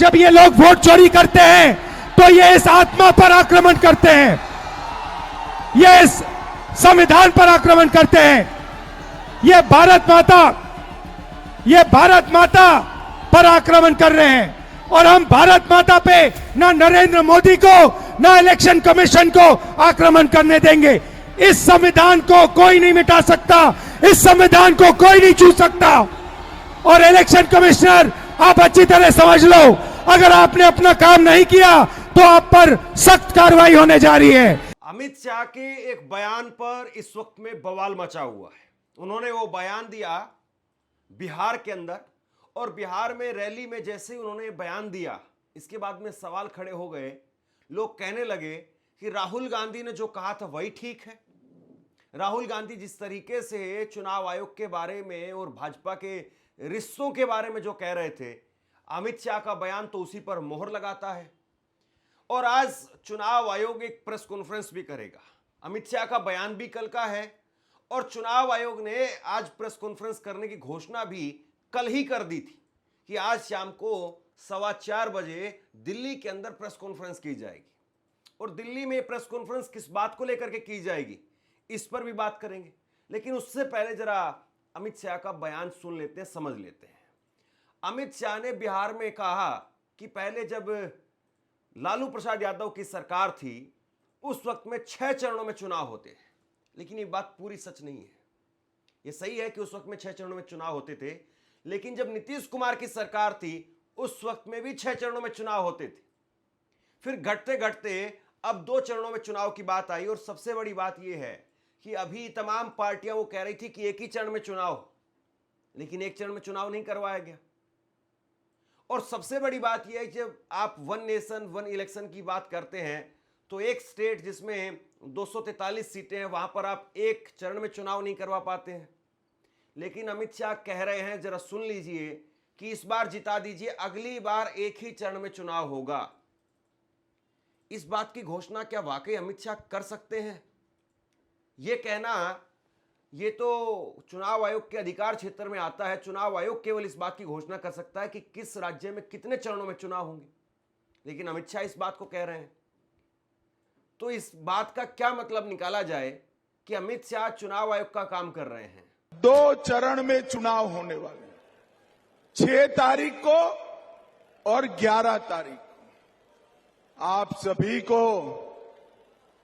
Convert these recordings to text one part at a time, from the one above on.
जब ये लोग वोट चोरी करते हैं तो ये इस आत्मा पर आक्रमण करते हैं, ये इस संविधान पर आक्रमण करते हैं, ये भारत माता पर आक्रमण कर रहे हैं। और हम भारत माता पे ना नरेंद्र मोदी को ना इलेक्शन कमीशन को आक्रमण करने देंगे। इस संविधान को कोई नहीं मिटा सकता, इस संविधान को कोई नहीं छू सकता। और इलेक्शन कमिश्नर, आप अच्छी तरह समझ लो, अगर आपने अपना काम नहीं किया तो आप पर सख्त कार्रवाई होने जा रही है। अमित शाह के एक बयान पर इस वक्त में बवाल मचा हुआ है। उन्होंने वो बयान दिया बिहार के अंदर, और बिहार में रैली में जैसे ही उन्होंने बयान दिया, इसके बाद में सवाल खड़े हो गए। लोग कहने लगे कि राहुल गांधी ने जो कहा था वही ठीक है। राहुल गांधी जिस तरीके से चुनाव आयोग के बारे में और भाजपा के रिश्तों के बारे में जो कह रहे थे, अमित शाह का बयान तो उसी पर मोहर लगाता है। और आज चुनाव आयोग एक प्रेस कॉन्फ्रेंस भी करेगा। अमित शाह का बयान भी कल का है और चुनाव आयोग ने आज प्रेस कॉन्फ्रेंस करने की घोषणा भी कल ही कर दी थी कि आज शाम को 4:15 बजे दिल्ली के अंदर प्रेस कॉन्फ्रेंस की जाएगी। और दिल्ली में प्रेस कॉन्फ्रेंस किस बात को लेकर के की जाएगी, इस पर भी बात करेंगे। लेकिन उससे पहले जरा अमित शाह का बयान सुन लेते हैं, समझ लेते हैं। अमित शाह ने बिहार में कहा कि पहले जब लालू प्रसाद यादव की सरकार थी उस वक्त में 6 चरणों में चुनाव होते हैं। लेकिन ये बात पूरी सच नहीं है। ये सही है कि उस वक्त में 6 चरणों में चुनाव होते थे, लेकिन जब नीतीश कुमार की सरकार थी उस वक्त में भी 6 चरणों में चुनाव होते थे। फिर घटते घटते अब 2 चरणों में चुनाव की बात आई। और सबसे बड़ी बात यह है कि अभी तमाम पार्टियां वो कह रही थी कि एक ही चरण में चुनाव हो, लेकिन एक चरण में चुनाव नहीं करवाया गया। और सबसे बड़ी बात यह है कि जब आप वन नेशन वन इलेक्शन की बात करते हैं तो एक स्टेट जिसमें 243 सीटें हैं वहां पर आप एक चरण में चुनाव नहीं करवा पाते हैं। लेकिन अमित शाह कह रहे हैं, जरा सुन लीजिए, कि इस बार जिता दीजिए, अगली बार एक ही चरण में चुनाव होगा। इस बात की घोषणा क्या वाकई अमित शाह कर सकते हैं? यह कहना, ये तो चुनाव आयोग के अधिकार क्षेत्र में आता है। चुनाव आयोग केवल इस बात की घोषणा कर सकता है कि किस राज्य में कितने चरणों में चुनाव होंगे, लेकिन अमित शाह इस बात को कह रहे हैं। तो इस बात का क्या मतलब निकाला जाए कि अमित शाह चुनाव आयोग का काम कर रहे हैं? 2 चरण में चुनाव होने वाले हैं, 6 तारीख को और 11 तारीख को। आप सभी को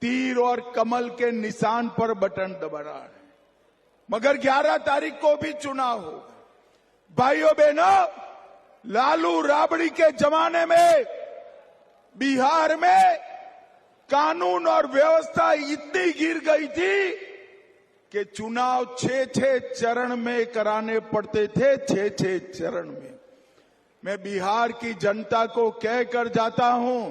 तीर और कमल के निशान पर बटन दबाना है, मगर 11 तारीख को भी चुनाव होगा। भाइयों बहनों, लालू राबड़ी के जमाने में बिहार में कानून और व्यवस्था इतनी गिर गई थी कि चुनाव 6-6 चरण में कराने पड़ते थे, 6-6 चरण में। मैं बिहार की जनता को कहकर जाता हूं,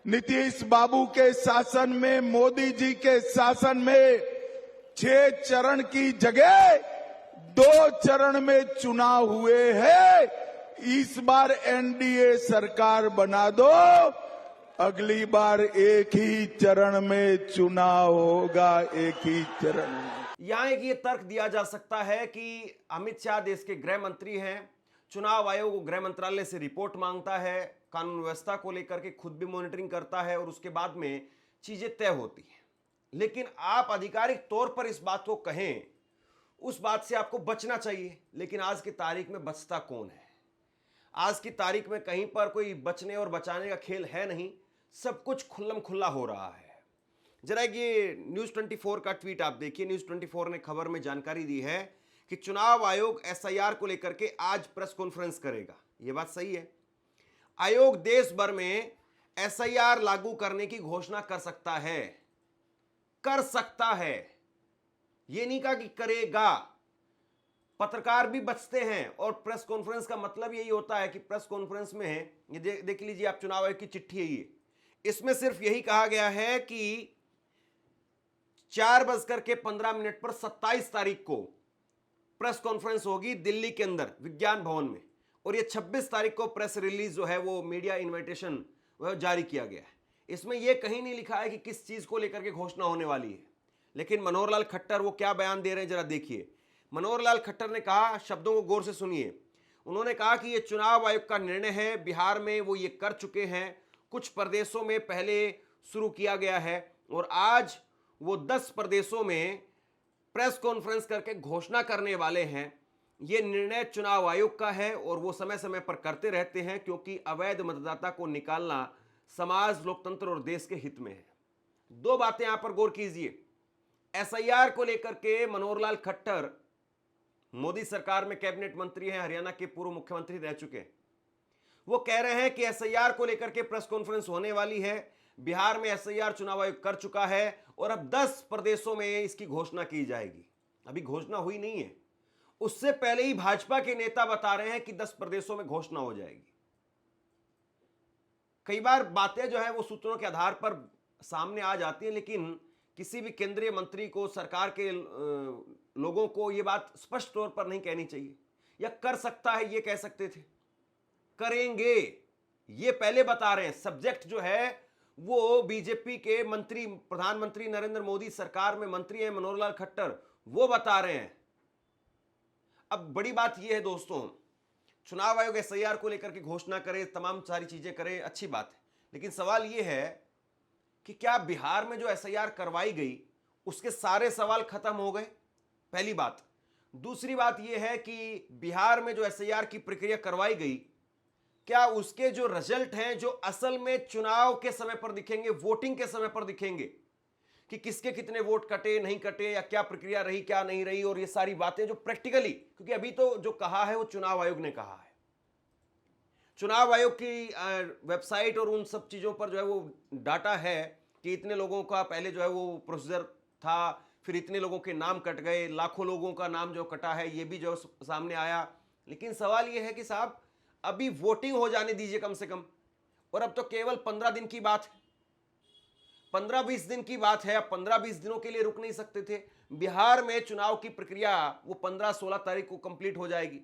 नीतीश बाबू के शासन में, मोदी जी के शासन में 6 चरण की जगह 2 चरण में चुनाव हुए हैं। इस बार एनडीए सरकार बना दो, अगली बार एक ही चरण में चुनाव होगा, एक ही चरण में। यहां एक ये तर्क दिया जा सकता है कि अमित शाह देश के गृह मंत्री हैं, चुनाव आयोग गृह मंत्रालय से रिपोर्ट मांगता है, कानून व्यवस्था को लेकर के खुद भी मॉनिटरिंग करता है और उसके बाद में चीजें तय होती हैं। लेकिन आप आधिकारिक तौर पर इस बात को कहें, उस बात से आपको बचना चाहिए। लेकिन आज की तारीख में बचता कौन है? आज की तारीख में कहीं पर कोई बचने और बचाने का खेल है नहीं, सब कुछ खुल्लम खुल्ला हो रहा है। जरा ये न्यूज़ 24 का ट्वीट आप देखिए। न्यूज़ 24 ने खबर में जानकारी दी है कि चुनाव आयोग एसआईआर को लेकर के आज प्रेस कॉन्फ्रेंस करेगा। यह बात सही है। आयोग देश भर में एसआईआर लागू करने की घोषणा कर सकता है, कर सकता है, यह नहीं कहा कि करेगा। पत्रकार भी बचते हैं और प्रेस कॉन्फ्रेंस का मतलब यही होता है कि प्रेस कॉन्फ्रेंस में है, ये देख लीजिए आप, चुनाव आयोग की चिट्ठी है ये, इसमें सिर्फ यही कहा गया है कि 4:15 पर 27 तारीख को प्रेस कॉन्फ्रेंस होगी दिल्ली के अंदर विज्ञान भवन में, और ये 26 तारीख को प्रेस रिलीज जो है वो मीडिया इन्विटेशन वह जारी किया गया है। इसमें यह कहीं नहीं लिखा है कि किस चीज को लेकर के घोषणा होने वाली है। लेकिन मनोहर लाल खट्टर वो क्या बयान दे रहे हैं जरा देखिए। मनोहर लाल खट्टर ने कहा, शब्दों को गौर से सुनिए, उन्होंने कहा कि ये चुनाव आयोग का निर्णय है, बिहार में वो ये कर चुके हैं, कुछ प्रदेशों में पहले शुरू किया गया है और आज वो 10 प्रदेशों में प्रेस कॉन्फ्रेंस करके घोषणा करने वाले हैं। ये निर्णय चुनाव आयोग का है और वो समय समय पर करते रहते हैं, क्योंकि अवैध मतदाता को निकालना समाज, लोकतंत्र और देश के हित में है। दो बातें यहां पर गौर कीजिए। एसआईआर को लेकर के मनोहर लाल खट्टर मोदी सरकार में कैबिनेट मंत्री हैं, हरियाणा के पूर्व मुख्यमंत्री रह चुके हैं। वो कह रहे हैं कि एसआईआर को लेकर के प्रेस कॉन्फ्रेंस होने वाली है। बिहार में एसआईआर चुनाव आयोग कर चुका है और अब 10 प्रदेशों में इसकी घोषणा की जाएगी। अभी घोषणा हुई नहीं है, उससे पहले ही भाजपा के नेता बता रहे हैं कि 10 प्रदेशों में घोषणा हो जाएगी। कई बार बातें जो है वो सूत्रों के आधार पर सामने आ जाती हैं, लेकिन किसी भी केंद्रीय मंत्री को, सरकार के लोगों को ये बात स्पष्ट तौर पर नहीं कहनी चाहिए। या कर सकता है ये कह सकते थे, करेंगे ये पहले बता रहे हैं। सब्जेक्ट जो है वो बीजेपी के मंत्री, प्रधानमंत्री नरेंद्र मोदी सरकार में मंत्री हैं मनोहर लाल खट्टर, वो बता रहे हैं। अब बड़ी बात यह है दोस्तों, चुनाव आयोग एसआईआर को लेकर के घोषणा करे, तमाम सारी चीजें करे, अच्छी बात है, लेकिन सवाल यह है कि क्या बिहार में जो एसआईआर करवाई गई उसके सारे सवाल खत्म हो गए? पहली बात। दूसरी बात यह है कि बिहार में जो एसआईआर की प्रक्रिया करवाई गई, क्या उसके जो रिजल्ट हैं, जो असल में चुनाव के समय पर दिखेंगे, वोटिंग के समय पर दिखेंगे कि किसके कितने वोट कटे, नहीं कटे, या क्या प्रक्रिया रही, क्या नहीं रही, और ये सारी बातें जो प्रैक्टिकली, क्योंकि अभी तो जो कहा है वो चुनाव आयोग ने कहा है। चुनाव आयोग की वेबसाइट और उन सब चीजों पर जो है वो डाटा है कि इतने लोगों का पहले जो है वो प्रोसीजर था, फिर इतने लोगों के नाम कट गए, लाखों लोगों का नाम जो कटा है ये भी जो सामने आया। लेकिन सवाल ये है कि साहब अभी वोटिंग हो जाने दीजिए कम से कम, और अब तो केवल 15 दिन की बात है, 15-20 दिन की बात है। अब 15-20 दिनों के लिए रुक नहीं सकते थे। बिहार में चुनाव की प्रक्रिया वो 15-16 तारीख को कंप्लीट हो जाएगी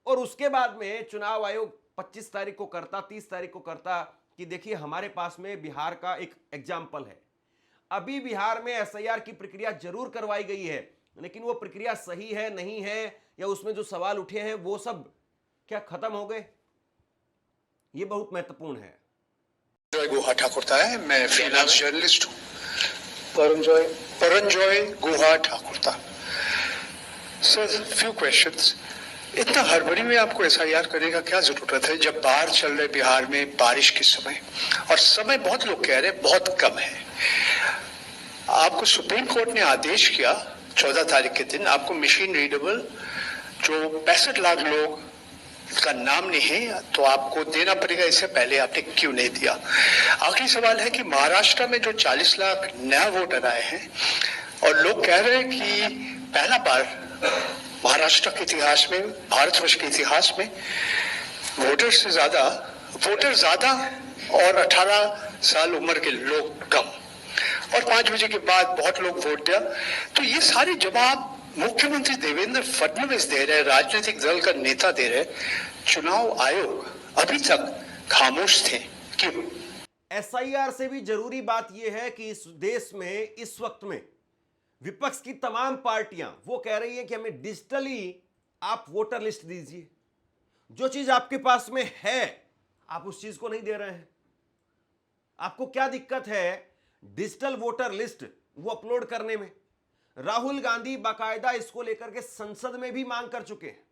और उसके बाद में चुनाव आयोग 25 तारीख को करता, 30 तारीख को करता कि देखिए हमारे पास में बिहार का एक एग्जाम्पल है। अभी बिहार में एसआईआर की प्रक्रिया जरूर करवाई गई है, लेकिन वो प्रक्रिया सही है, नहीं है, या उसमें जो सवाल उठे हैं वो सब क्या खत्म हो गए? ये बहुत महत्वपूर्ण है। गुहा ठाकुरता है, मैं फ्रीलांस जर्नलिस्ट हूँ। Paranjoy Guha Thakurta. Sir, few questions. इतना हड़बड़ी में आपको एसआईआर करने का क्या जरूरत है, जब बाढ़ चल रहे बिहार में, बारिश के समय, और समय बहुत लोग कह रहे हैं बहुत कम है। आपको सुप्रीम कोर्ट ने आदेश किया 14 तारीख के दिन, आपको मशीन रीडेबल जो 65 लाख लोग का नाम नहीं है तो आपको देना पड़ेगा। इससे पहले आपने क्यों नहीं दिया? आखिरी सवाल है कि महाराष्ट्र में जो 40 लाख नया वोटर आए हैं और लोग कह रहे हैं कि पहला बार महाराष्ट्र के इतिहास में, भारतवर्ष के इतिहास में वोटर ज्यादा और 18 साल उम्र के लोग कम, और 5 बजे के बाद बहुत लोग वोट दिया। तो ये सारे जवाब मुख्यमंत्री देवेंद्र फडणवीस दे रहे, राजनीतिक दल का नेता दे रहे, चुनाव आयोग अभी तक खामोश थे। क्यों? एसआईआर से भी जरूरी बात यह है कि इस देश में इस वक्त में विपक्ष की तमाम पार्टियां वो कह रही है कि हमें डिजिटली आप वोटर लिस्ट दीजिए। जो चीज आपके पास में है आप उस चीज को नहीं दे रहे हैं। आपको क्या दिक्कत है डिजिटल वोटर लिस्ट वो अपलोड करने में? राहुल गांधी बाकायदा इसको लेकर के संसद में भी मांग कर चुके हैं।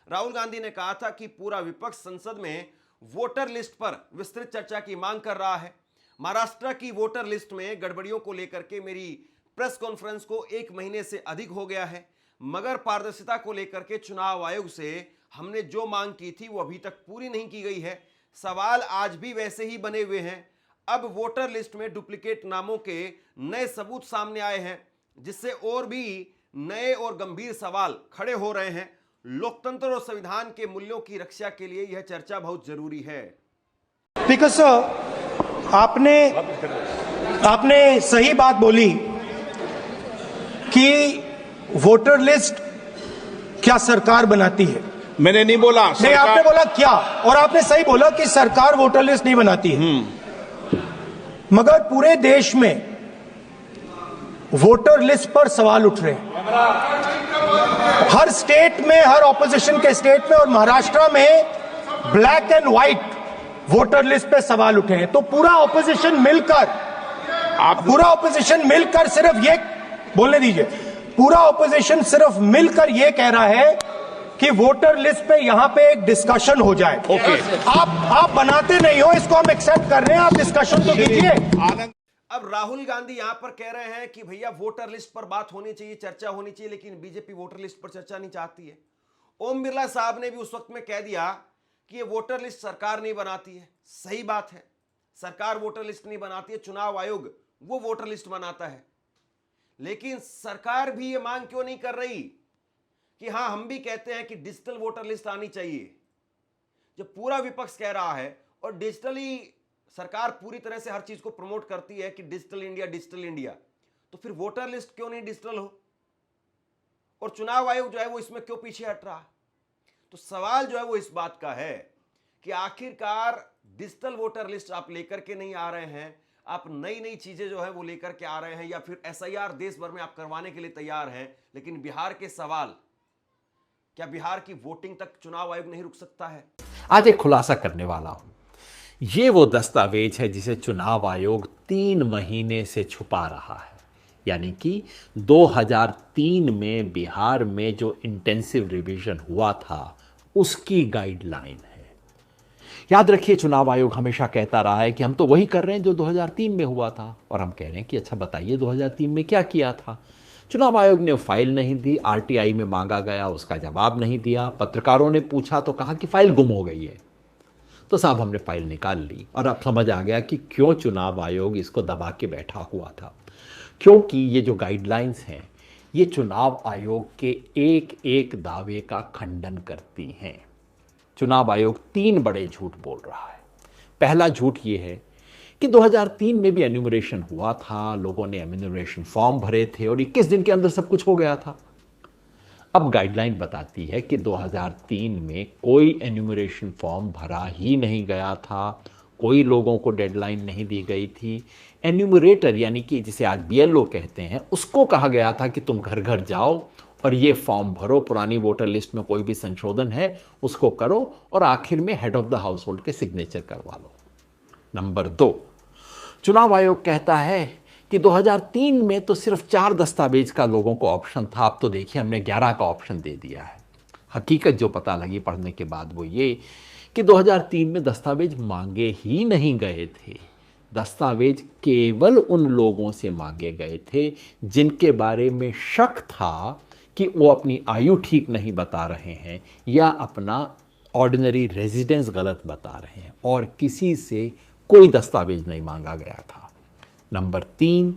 राहुल गांधी ने कहा था कि पूरा विपक्ष संसद में वोटर लिस्ट पर विस्तृत चर्चा की मांग कर रहा है। महाराष्ट्र की वोटर लिस्ट में गड़बड़ियों को लेकर के मेरी प्रेस कॉन्फ्रेंस को 1 महीने से अधिक हो गया है, मगर पारदर्शिता को लेकर के चुनाव आयोग से हमने जो मांग की थी वो अभी तक पूरी नहीं की गई है। सवाल आज भी वैसे ही बने हुए हैं। अब वोटर लिस्ट में डुप्लीकेट नामों के नए सबूत सामने आए हैं, जिससे और भी नए और गंभीर सवाल खड़े हो रहे हैं। लोकतंत्र और संविधान के मूल्यों की रक्षा के लिए यह चर्चा बहुत जरूरी है। बिकॉज आपने सही बात बोली कि वोटर लिस्ट क्या सरकार बनाती है। मैंने नहीं बोला नहीं, आपने बोला क्या, और आपने सही बोला कि सरकार वोटर लिस्ट नहीं बनाती है। मगर पूरे देश में वोटर लिस्ट पर सवाल उठ रहे हैं। हर स्टेट में, हर ऑपोजिशन के स्टेट में और महाराष्ट्र में black and white voter list पे सवाल उठे हैं। तो पूरा ऑपोजिशन मिलकर सिर्फ ये बोलने दीजिए, पूरा ऑपोजिशन सिर्फ मिलकर ये कह रहा है कि वोटर लिस्ट पे यहां पे एक डिस्कशन हो जाए। आप बनाते नहीं हो, इसको हम एक्सेप्ट कर रहे हैं, आप डिस्कशन तो कीजिए। अब राहुल गांधी यहां पर कह रहे हैं कि भैया वोटर लिस्ट पर बात होनी चाहिए, चर्चा होनी चाहिए, लेकिन बीजेपी वोटर लिस्ट पर चर्चा नहीं चाहती है। ओम बिरला साहब ने भी उस वक्त में कह दिया कि ये वोटर लिस्ट सरकार नहीं बनाती है। सही बात है, सरकार वोटर लिस्ट नहीं बनाती है, चुनाव आयोग वो वोटर लिस्ट बनाता है। लेकिन सरकार भी ये मांग क्यों नहीं कर रही कि हां हम भी कहते हैं कि डिजिटल वोटर लिस्ट आनी चाहिए, जब पूरा विपक्ष कह रहा है और डिजिटली सरकार पूरी तरह से हर चीज को प्रमोट करती है कि डिजिटल इंडिया, तो फिर वोटर लिस्ट क्यों नहीं डिजिटल हो और चुनाव आयोग जो है वो इसमें क्यों पीछे हट रहा है? तो सवाल जो है वो इस बात का है कि आखिरकार डिजिटल वोटर लिस्ट आप लेकर के नहीं आ रहे हैं, आप नई नई चीजें जो है वो लेकर के आ रहे हैं, या फिर एसआईआर देश भर में आप करवाने के लिए तैयार हैं, लेकिन बिहार के सवाल, क्या बिहार की वोटिंग तक चुनाव आयोग नहीं रुक सकता है? आज एक खुलासा करने वाला हूं। ये वो दस्तावेज है जिसे चुनाव आयोग 3 महीने से छुपा रहा है, यानी कि 2003 में बिहार में जो इंटेंसिव रिवीजन हुआ था उसकी गाइडलाइन है। याद रखिए, चुनाव आयोग हमेशा कहता रहा है कि हम तो वही कर रहे हैं जो 2003 में हुआ था, और हम कह रहे हैं कि अच्छा बताइए 2003 में क्या किया था। चुनाव आयोग ने फाइल नहीं दी, आरटीआई में मांगा गया, उसका जवाब नहीं दिया, पत्रकारों ने पूछा तो कहा कि फाइल गुम हो गई है। तो साहब हमने फाइल निकाल ली और अब समझ आ गया कि क्यों चुनाव आयोग इसको दबा के बैठा हुआ था, क्योंकि ये जो गाइडलाइंस हैं ये चुनाव आयोग के एक एक दावे का खंडन करती हैं। चुनाव आयोग 3 बड़े झूठ बोल रहा है। पहला झूठ ये है कि 2003 में भी एन्यूमरेशन हुआ था, लोगों ने एन्यूमरेशन फॉर्म भरे थे और 21 दिन के अंदर सब कुछ हो गया था। अब गाइडलाइन बताती है कि 2003 में कोई एन्यूमरेशन फॉर्म भरा ही नहीं गया था, कोई लोगों को डेडलाइन नहीं दी गई थी। एन्यूमरेटर यानी कि जिसे आज बीएलओ कहते हैं, उसको कहा गया था कि तुम घर घर जाओ और ये फॉर्म भरो, पुरानी वोटर लिस्ट में कोई भी संशोधन है उसको करो और आखिर में head of the house hold के सिग्नेचर करवा लो। नंबर 2, चुनाव आयोग कहता है कि 2003 में तो सिर्फ 4 दस्तावेज का लोगों को ऑप्शन था, अब तो देखिए हमने 11 का ऑप्शन दे दिया है। हकीकत जो पता लगी पढ़ने के बाद वो ये कि 2003 में दस्तावेज मांगे ही नहीं गए थे। दस्तावेज केवल उन लोगों से मांगे गए थे जिनके बारे में शक था कि वो अपनी आयु ठीक नहीं बता रहे हैं या अपना ऑर्डिनरी रेजिडेंस गलत बता रहे हैं, और किसी से कोई दस्तावेज नहीं मांगा गया था। नंबर 3,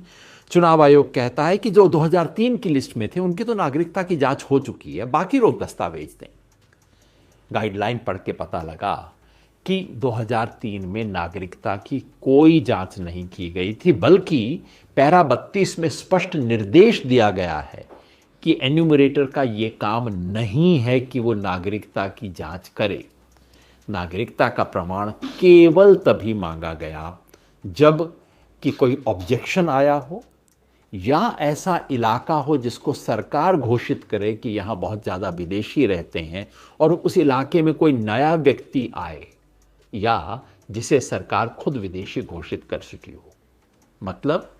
चुनाव आयोग कहता है कि जो 2003 की लिस्ट में थे उनकी तो नागरिकता की जांच हो चुकी है, बाकी लोग दस्तावेज दें। गाइडलाइन पढ़ के पता लगा कि 2003 में नागरिकता की कोई जांच नहीं की गई थी, बल्कि पैरा 32 में स्पष्ट निर्देश दिया गया है कि एन्यूमरेटर का ये काम नहीं है कि वो नागरिकता की जांच करे। नागरिकता का प्रमाण केवल तभी मांगा गया जब कि कोई ऑब्जेक्शन आया हो या ऐसा इलाका हो जिसको सरकार घोषित करे कि यहाँ बहुत ज़्यादा विदेशी रहते हैं और उस इलाके में कोई नया व्यक्ति आए, या जिसे सरकार खुद विदेशी घोषित कर चुकी हो। मतलब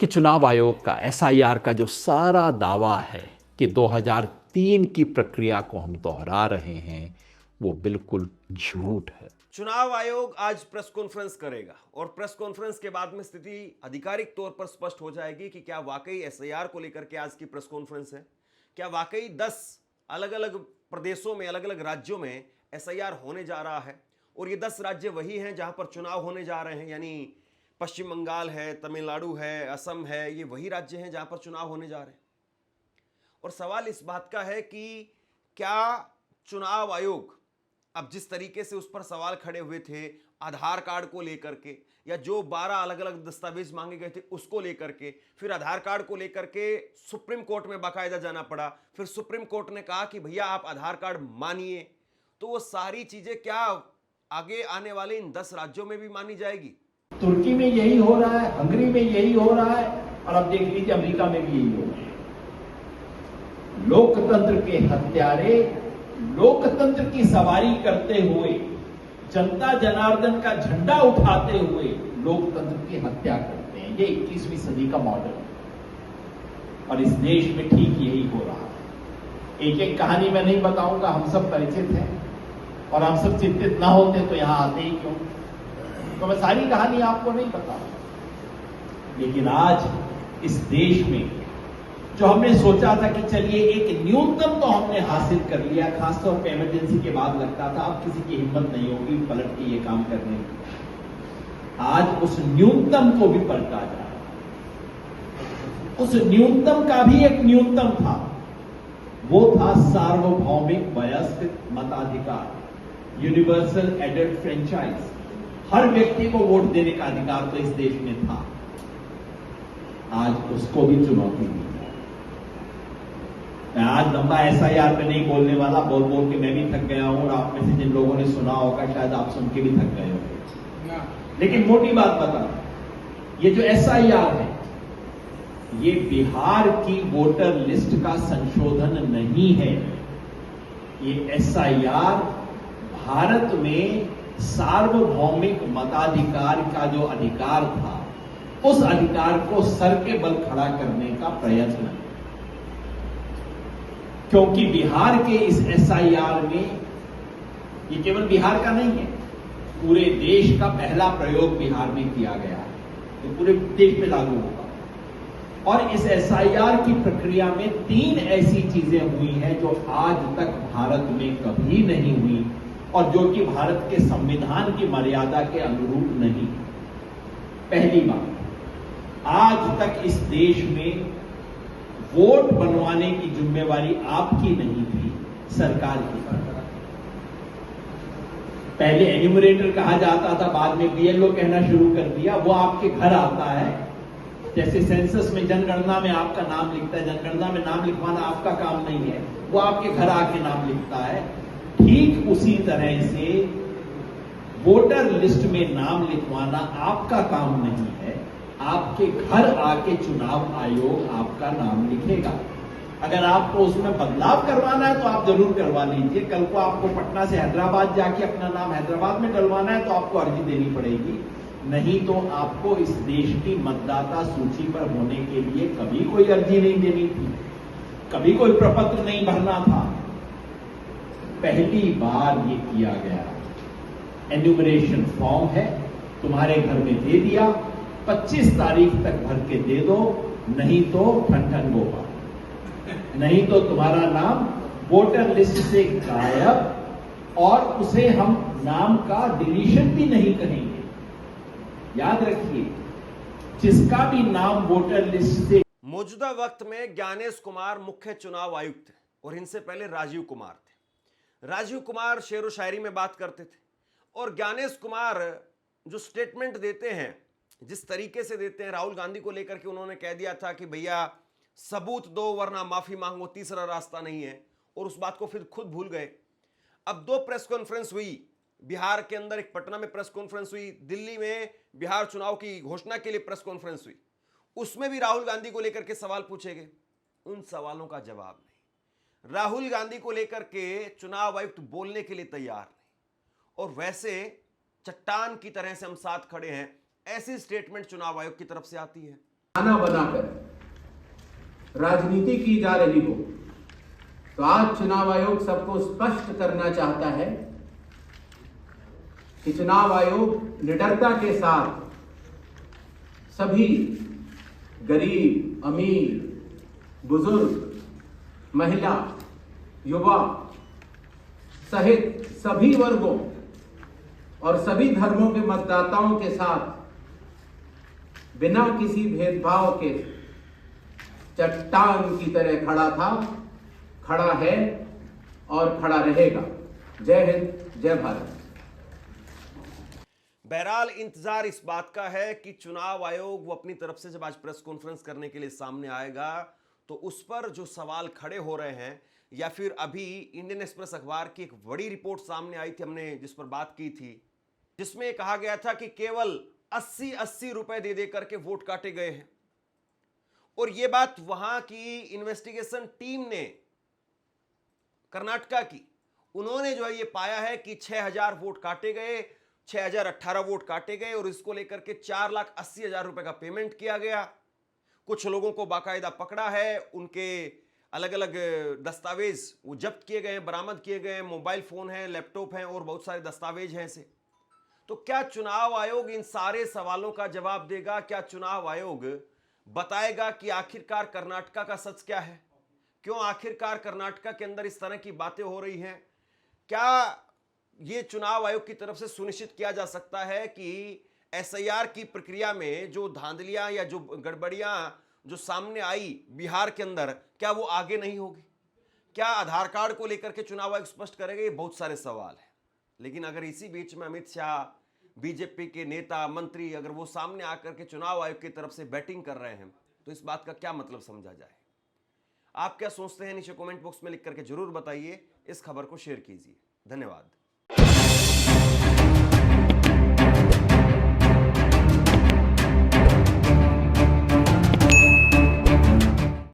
कि चुनाव आयोग का एसआईआर का जो सारा दावा है कि 2003 की प्रक्रिया को हम दोहरा रहे हैं, वो बिल्कुल झूठ है। चुनाव आयोग आज प्रेस कॉन्फ्रेंस करेगा और प्रेस कॉन्फ्रेंस के बाद में स्थिति आधिकारिक तौर पर स्पष्ट हो जाएगी कि क्या वाकई एसआईआर को लेकर के आज की प्रेस कॉन्फ्रेंस है, क्या वाकई 10 अलग अलग प्रदेशों में, अलग अलग राज्यों में एसआईआर होने जा रहा है, और ये 10 राज्य वही हैं जहां पर चुनाव होने जा रहे हैं, यानी पश्चिम बंगाल है, तमिलनाडु है, असम है, ये वही राज्य हैं जहां पर चुनाव होने जा रहे हैं। और सवाल इस बात का है कि क्या चुनाव आयोग अब जिस तरीके से उस पर सवाल खड़े हुए थे आधार कार्ड को लेकर के, या जो 12 अलग अलग दस्तावेज मांगे गए थे उसको लेकर के, फिर आधार कार्ड को लेकर के सुप्रीम कोर्ट में बाकायदा जाना पड़ा, फिर सुप्रीम कोर्ट ने कहा कि भैया आप आधार कार्ड मानिए, तो वो सारी चीजें क्या आगे आने वाले इन 10 राज्यों में भी मानी जाएगी? तुर्की में यही हो रहा है, हंगरी में यही हो रहा है, और अब देख लीजिए अमेरिका में भी यही हो रहा है। लोकतंत्र के हत्यारे लोकतंत्र की सवारी करते हुए, जनता जनार्दन का झंडा उठाते हुए लोकतंत्र की हत्या करते हैं। ये 21वीं सदी का मॉडल है और इस देश में ठीक यही हो रहा है। एक एक कहानी मैं नहीं बताऊंगा, हम सब परिचित हैं और हम सब चिंतित ना होते तो यहां आते ही क्यों। तो मैं सारी कहानी आपको नहीं बताऊंगा, लेकिन आज इस देश में जो हमने सोचा था कि चलिए एक न्यूनतम तो हमने हासिल कर लिया, खासतौर पर इमरजेंसी के बाद लगता था अब किसी की हिम्मत नहीं होगी पलट के ये काम करने की, आज उस न्यूनतम को भी पलटा जा रहा है। उस न्यूनतम का भी एक न्यूनतम था, वो था सार्वभौमिक वयस्क मताधिकार, यूनिवर्सल एडल्ट फ्रेंचाइज। हर व्यक्ति को वोट देने का अधिकार तो इस देश में था, आज उसको भी चुनौती दी। मैं आज लंबा SIR पे नहीं बोलने वाला, बोल बोल के मैं भी थक गया हूं और आप में से जिन लोगों ने सुना होगा शायद आप सुन के भी थक गए होंगे, लेकिन मोटी बात बता, ये जो SIR है ये बिहार की वोटर लिस्ट का संशोधन नहीं है। ये SIR भारत में सार्वभौमिक मताधिकार का जो अधिकार था, उस अधिकार को सर के बल खड़ा करने का प्रयत्न है। क्योंकि बिहार के इस SIR में, ये केवल बिहार का नहीं है, पूरे देश का पहला प्रयोग बिहार में किया गया है, तो पूरे देश में लागू होगा। और इस SIR की प्रक्रिया में 3 ऐसी चीजें हुई हैं जो आज तक भारत में कभी नहीं हुई और जो कि भारत के संविधान की मर्यादा के अनुरूप नहीं। पहली बात, आज तक इस देश में वोट बनवाने की जिम्मेवारी आपकी नहीं थी, सरकार की। पहले एन्यूमरेटर कहा जाता था, बाद में BLO कहना शुरू कर दिया। वो आपके घर आता है, जैसे सेंसस में जनगणना में आपका नाम लिखता है, जनगणना में नाम लिखवाना आपका काम नहीं है, वो आपके घर आके नाम लिखता है। ठीक उसी तरह से वोटर लिस्ट में नाम लिखवाना आपका काम नहीं है, आपके घर आके चुनाव आयोग आपका नाम लिखेगा। अगर आपको उसमें बदलाव करवाना है तो आप जरूर करवा लीजिए। कल को आपको पटना से हैदराबाद जाके अपना नाम हैदराबाद में डलवाना है तो आपको अर्जी देनी पड़ेगी, नहीं तो आपको इस देश की मतदाता सूची पर होने के लिए कभी कोई अर्जी नहीं देनी थी, कभी कोई प्रपत्र नहीं भरना था। पहली बार ये किया गया। एन्यूमरेशन फॉर्म है, तुम्हारे घर में दे दिया, 25 तारीख तक भर के दे दो, नहीं तो ठन गोपाल, नहीं तो तुम्हारा नाम वोटर लिस्ट से गायब, और उसे हम नाम का डिलीशन भी नहीं करेंगे। याद रखिए, जिसका भी नाम वोटर लिस्ट से। मौजूदा वक्त में ज्ञानेश कुमार मुख्य चुनाव आयुक्त थे और इनसे पहले राजीव कुमार थे। राजीव कुमार शेरो शायरी में बात करते थे और ज्ञानेश कुमार जो स्टेटमेंट देते हैं, जिस तरीके से देते हैं, राहुल गांधी को लेकर के उन्होंने कह दिया था कि भैया सबूत दो वरना माफी मांगो, तीसरा रास्ता नहीं है, और उस बात को फिर खुद भूल गए। अब 2 प्रेस कॉन्फ्रेंस हुई, बिहार के अंदर एक पटना में प्रेस कॉन्फ्रेंस हुई, दिल्ली में बिहार चुनाव की घोषणा के लिए प्रेस कॉन्फ्रेंस हुई। उसमें भी राहुल गांधी को लेकर के सवाल पूछे गए, उन सवालों का जवाब नहीं। राहुल गांधी को लेकर के चुनाव आयुक्त बोलने के लिए तैयार नहीं, और वैसे चट्टान की तरह से हम साथ खड़े हैं, ऐसी स्टेटमेंट चुनाव आयोग की तरफ से आती है। खाना बनाकर राजनीति की जा रही हो तो आज चुनाव आयोग सबको स्पष्ट करना चाहता है कि चुनाव आयोग निडरता के साथ सभी गरीब, अमीर, बुजुर्ग, महिला, युवा सहित सभी वर्गों और सभी धर्मों के मतदाताओं के साथ बिना किसी भेदभाव के चट्टान की तरह खड़ा था, खड़ा है और खड़ा रहेगा। जय हिंद, जय भारत। बहरहाल इंतजार इस बात का है कि चुनाव आयोग वो अपनी तरफ से जब आज प्रेस कॉन्फ्रेंस करने के लिए सामने आएगा तो उस पर जो सवाल खड़े हो रहे हैं, या फिर अभी इंडियन एक्सप्रेस अखबार की एक बड़ी रिपोर्ट सामने आई थी, हमने जिस पर बात की थी, जिसमें कहा गया था कि केवल 80-80 रुपए दे दे करके वोट काटे गए हैं। और यह बात वहां की इन्वेस्टिगेशन टीम ने कर्नाटका की, उन्होंने जो है ये पाया है कि 6000 वोट काटे गए, 6018 वोट काटे गए और इसको लेकर के 4,80,000 रुपए का पेमेंट किया गया। कुछ लोगों को बाकायदा पकड़ा है, उनके अलग अलग दस्तावेज वो जब्त किए गए हैं, बरामद किए गए हैं, मोबाइल फोन है, लैपटॉप हैं और बहुत सारे दस्तावेज हैं ऐसे। तो क्या चुनाव आयोग इन सारे सवालों का जवाब देगा? क्या चुनाव आयोग बताएगा कि आखिरकार कर्नाटका का सच क्या है? क्यों आखिरकार कर्नाटका के अंदर इस तरह की बातें हो रही हैं? क्या ये चुनाव आयोग की तरफ से सुनिश्चित किया जा सकता है कि एसआईआर की प्रक्रिया में जो धांधलियां या जो गड़बड़ियां जो सामने आई बिहार के अंदर, क्या वो आगे नहीं होगी? क्या आधार कार्ड को लेकर के चुनाव आयोग स्पष्ट करेगा? ये बहुत सारे सवाल हैं। लेकिन अगर इसी बीच में अमित शाह, बीजेपी के नेता मंत्री अगर वो सामने आकर के चुनाव आयोग की तरफ से बैटिंग कर रहे हैं तो इस बात का क्या मतलब समझा जाए? आप क्या सोचते हैं? नीचे कमेंट बॉक्स में लिख करके जरूर बताइए। इस खबर को शेयर कीजिए। धन्यवाद।